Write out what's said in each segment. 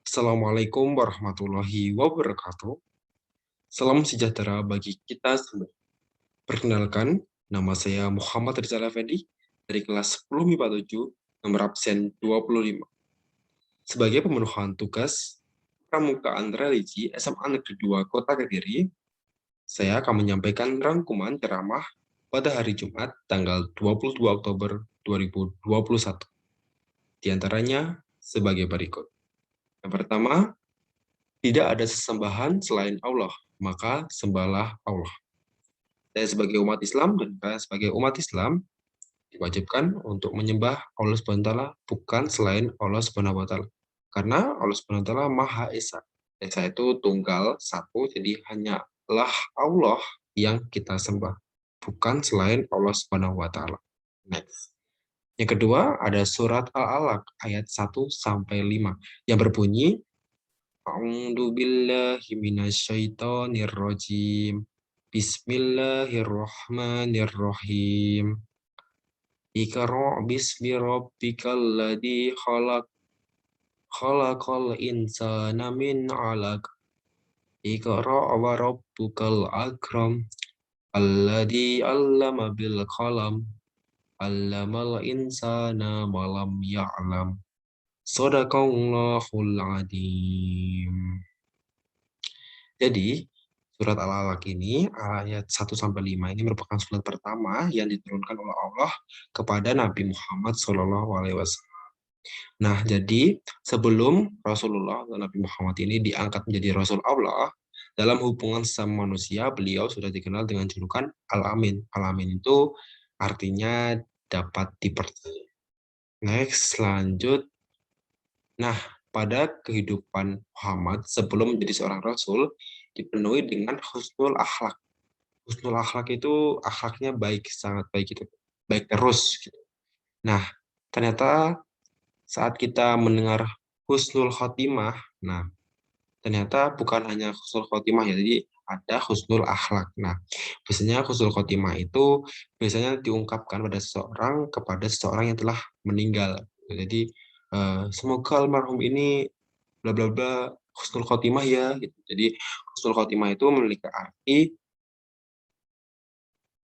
Assalamualaikum warahmatullahi wabarakatuh. Salam sejahtera bagi kita semua. Perkenalkan, nama saya Muhammad Rizal Effendi dari kelas 10 MIPA 7, nomor absen 25. Sebagai pemenuhan tugas Pramukaan Religi SMA Negeri 2 Kota Kediri, saya akan menyampaikan rangkuman ceramah pada hari Jumat tanggal 22 Oktober 2021. Di antaranya sebagai berikut. Yang pertama, tidak ada sesembahan selain Allah, maka sembahlah Allah. Saya sebagai umat Islam dan saya sebagai umat Islam diwajibkan untuk menyembah Allah SWT bukan selain Allah SWT. Karena Allah SWT Maha Esa. Esa itu tunggal, satu, jadi hanyalah Allah yang kita sembah, bukan selain Allah SWT. Next. Yang kedua ada surat Al-Alaq ayat 1-5 yang berbunyi A'udzu billahi minasyaitonir rajim. Bismillahirrahmanirrahim. Iqra' bismi rabbikal ladzi khalaq. Khalaqal insana min 'alaq. Iqra' wa rabbukal akram. Alladzi 'allama bil qalam. 'Allamal insana ma lam ya'lam. Shadaqallahul adzim. Jadi, surat Al-Alaq ini, ayat 1-5 ini merupakan surat pertama yang diturunkan oleh Allah kepada Nabi Muhammad SAW. Nah, jadi sebelum Rasulullah dan Nabi Muhammad ini diangkat menjadi Rasul Allah, dalam hubungan sama manusia, beliau sudah dikenal dengan julukan Al-Amin. Al-Amin itu artinya dapat dipercaya. Next, lanjut. Nah, pada kehidupan Muhammad sebelum menjadi seorang Rasul, dipenuhi dengan husnul akhlak. Husnul akhlak itu akhlaknya baik, sangat baik gitu. Baik terus gitu. Nah, ternyata saat kita mendengar husnul khotimah, nah ternyata bukan hanya husnul khotimah ya, jadi ada husnul akhlak. Nah, biasanya husnul khotimah itu biasanya diungkapkan pada seseorang kepada seseorang yang telah meninggal. Jadi semoga almarhum ini bla bla bla husnul khotimah ya gitu. Jadi husnul khotimah itu memiliki arti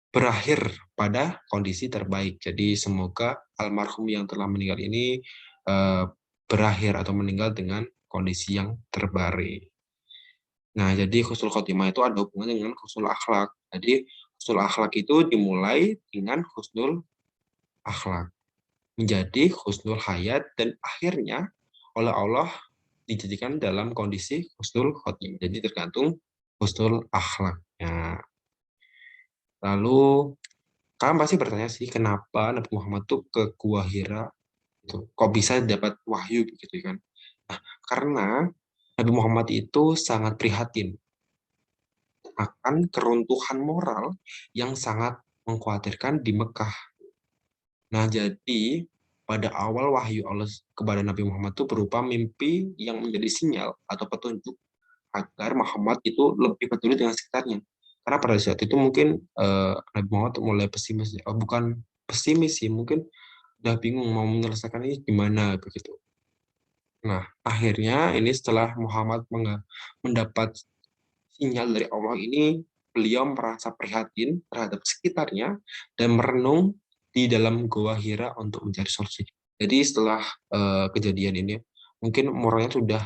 berakhir pada kondisi terbaik. Jadi semoga almarhum yang telah meninggal ini berakhir atau meninggal dengan kondisi yang terbaik. Nah, jadi husnul khotimah itu ada hubungannya dengan husnul akhlak. Jadi husnul akhlak itu dimulai dengan husnul akhlak, menjadi husnul hayat, dan akhirnya oleh Allah dijadikan dalam kondisi husnul khotimah. Jadi tergantung husnul akhlaknya. Lalu kalian pasti bertanya sih, kenapa Nabi Muhammad tuh ke Gua Hira itu? Kok bisa dapat wahyu begitu kan? Nah, karena Nabi Muhammad itu sangat prihatin akan keruntuhan moral yang sangat mengkhawatirkan di Mekah. Nah, jadi pada awal wahyu Allah kepada Nabi Muhammad itu berupa mimpi yang menjadi sinyal atau petunjuk agar Muhammad itu lebih peduli dengan sekitarnya. Karena pada saat itu mungkin Nabi Muhammad mulai pesimis, bukan pesimis sih, mungkin udah bingung mau menyelesaikan ini gimana begitu. Nah, akhirnya ini setelah Muhammad mendapat sinyal dari Allah ini, beliau merasa prihatin terhadap sekitarnya dan merenung di dalam Goa Hira untuk mencari solusi. Jadi setelah kejadian ini, mungkin moralnya sudah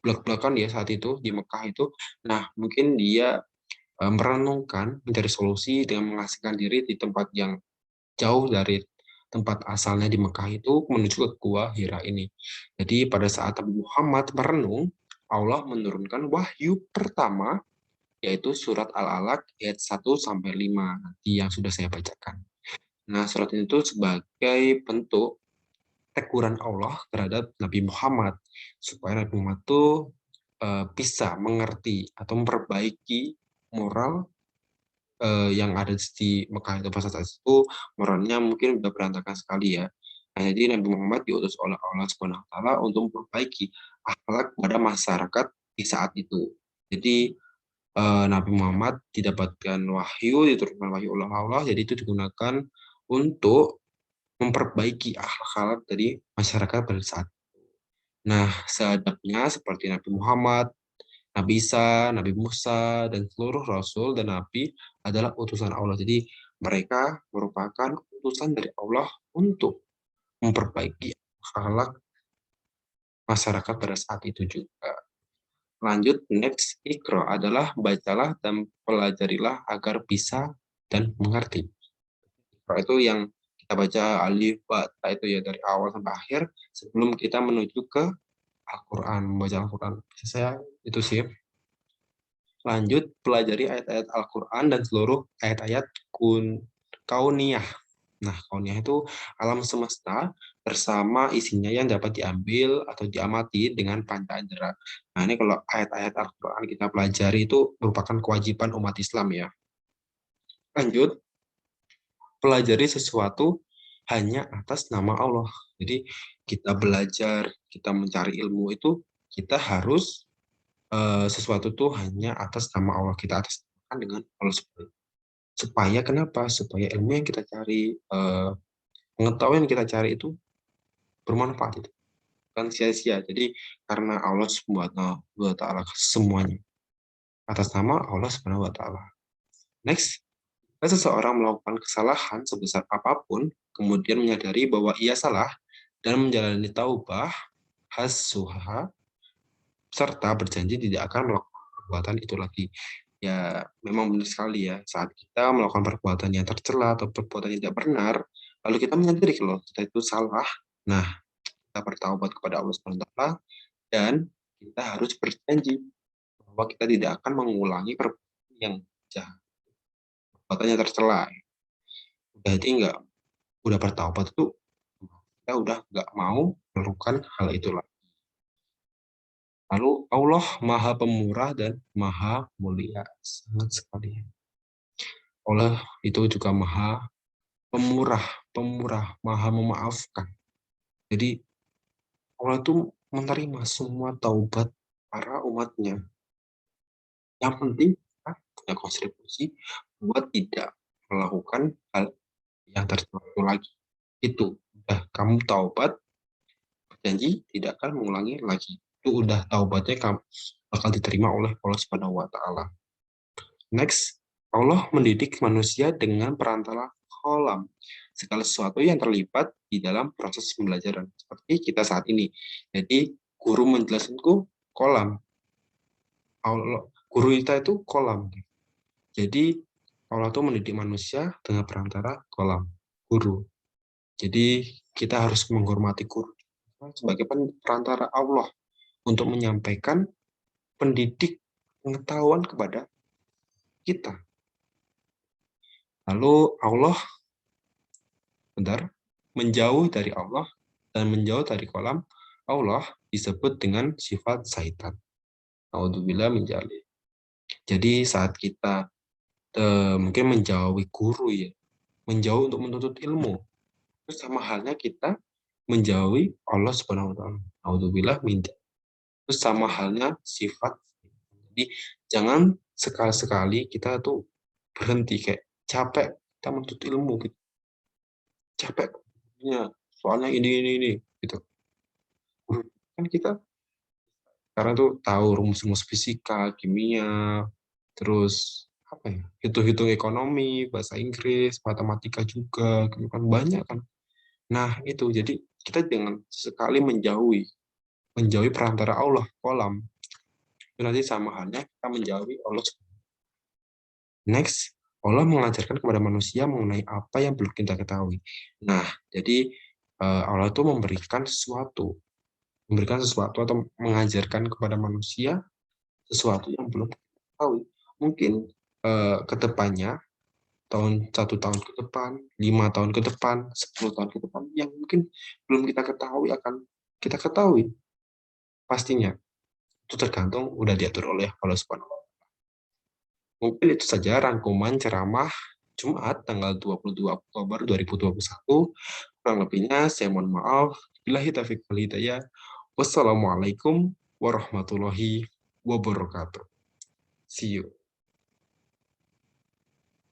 belak-belakan ya saat itu di Mekah itu. Nah, mungkin dia merenungkan, mencari solusi dengan mengasingkan diri di tempat yang jauh dari tempat asalnya di Mekah itu menuju ke Gua Hira ini. Jadi pada saat Nabi Muhammad merenung, Allah menurunkan wahyu pertama yaitu surat Al-Alaq ayat 1-5 nanti yang sudah saya bacakan. Nah, surat ini tuh sebagai bentuk teguran Allah terhadap Nabi Muhammad supaya Nabi Muhammad tuh bisa mengerti atau memperbaiki moral yang ada di Mekah itu pada saat itu. Moralnya mungkin udah berantakan sekali ya. Nah, jadi Nabi Muhammad diutus oleh Allah Subhanahu wa taala untuk memperbaiki akhlak pada masyarakat di saat itu. Jadi Nabi Muhammad didapatkan wahyu, diturunkan wahyu oleh Allah, jadi itu digunakan untuk memperbaiki akhlak dari masyarakat pada saat itu. Nah, seadabnya seperti Nabi Muhammad, Nabi Isa, Nabi Musa, dan seluruh Rasul dan Nabi adalah utusan Allah. Jadi mereka merupakan utusan dari Allah untuk memperbaiki akhlak masyarakat pada saat itu juga. Lanjut, next, Iqra adalah bacalah dan pelajarilah agar bisa dan mengerti. Iqra itu yang kita baca alif, ba, ta itu ya dari awal sampai akhir sebelum kita menuju ke Al-Quran, membaca Al-Quran. Saya itu sih. Lanjut, pelajari ayat-ayat Al-Quran dan seluruh ayat-ayat kauniyah. Nah, kauniyah itu alam semesta bersama isinya yang dapat diambil atau diamati dengan panca indera. Nah, ini kalau ayat-ayat Al-Quran kita pelajari itu merupakan kewajiban umat Islam ya. Lanjut, pelajari sesuatu hanya atas nama Allah. Jadi kita belajar, kita mencari ilmu itu, kita harus sesuatu tuh hanya atas nama Allah, kita atas dengan Allah supaya kenapa? Supaya ilmu yang kita cari, pengetahuan yang kita cari itu bermanfaat itu, kan sia-sia. Jadi karena Allah Subhanahu wa taala semuanya atas nama Allah Subhanahu wa taala. Next, jika seseorang melakukan kesalahan sebesar apapun, kemudian menyadari bahwa ia salah dan menjalani taubah, hasuha, serta berjanji tidak akan melakukan perbuatan itu lagi. Ya, memang benar sekali ya, saat kita melakukan perbuatan yang tercela atau perbuatan yang tidak benar, lalu kita menyadari kalau kita itu salah, nah, kita bertaubat kepada Allah SWT, dan kita harus berjanji bahwa kita tidak akan mengulangi perbuatan yang jahat, perbuatan yang tercela. Berarti udah bertaubat itu, kita udah nggak mau melakukan hal itu lagi. Lalu Allah Maha Pemurah dan Maha Mulia, sangat sekali. Allah itu juga Maha Pemurah, Maha memaafkan. Jadi Allah itu menerima semua taubat para umatnya. Yang penting kita punya kontribusi buat tidak melakukan hal yang tertentu lagi. Itu udah kamu taubat, berjanji tidak akan mengulangi lagi. Itu udah taubatnya kamu bakal diterima oleh Allah Subhanahu wa taala. Next, Allah mendidik manusia dengan perantara kolam, segala sesuatu yang terlibat di dalam proses pembelajaran. Seperti kita saat ini. Jadi, guru menjelaskanku kolam. Allah, guru kita itu kolam. Jadi, Allah itu mendidik manusia dengan perantara kolam, guru. Jadi, kita harus menghormati guru sebagai perantara Allah untuk menyampaikan pendidik pengetahuan kepada kita. Lalu Allah menjauh dari Allah dan menjauh dari kolam Allah disebut dengan sifat syaitan. Naudzubillah menjali. Jadi saat kita mungkin menjauhi guru ya, menjauh untuk menuntut ilmu, terus sama halnya kita menjauhi Allah Subhanahu wa taala. Naudzubillah menjali. Terus sama halnya sifat. Jadi jangan sekali-sekali kita tuh berhenti kayak capek kita menuntut ilmu gitu. Capek ya, soalnya ini gitu. Kan kita sekarang tuh tahu rumus-rumus fisika, kimia, terus apa ya, hitung-hitung ekonomi, bahasa Inggris, matematika juga, gitu kan banyak kan. Nah itu jadi kita jangan sekali menjauhi perantara Allah, kolam. Itu nanti sama halnya kita menjauhi Allah. Next, Allah mengajarkan kepada manusia mengenai apa yang belum kita ketahui. Nah, jadi Allah itu memberikan sesuatu atau mengajarkan kepada manusia sesuatu yang belum kita ketahui. Mungkin ke depannya, satu tahun ke depan, 5 tahun ke depan, 10 tahun ke depan, yang mungkin belum kita ketahui akan kita ketahui pastinya. Itu tergantung udah diatur oleh Allah Subhanahu wa taala. Mungkin itu saja rangkuman ceramah Jumat tanggal 22 Oktober 2021. Kurang lebihnya saya mohon maaf. Billahi taufiq wal hidayah. Wassalamualaikum warahmatullahi wabarakatuh. See you.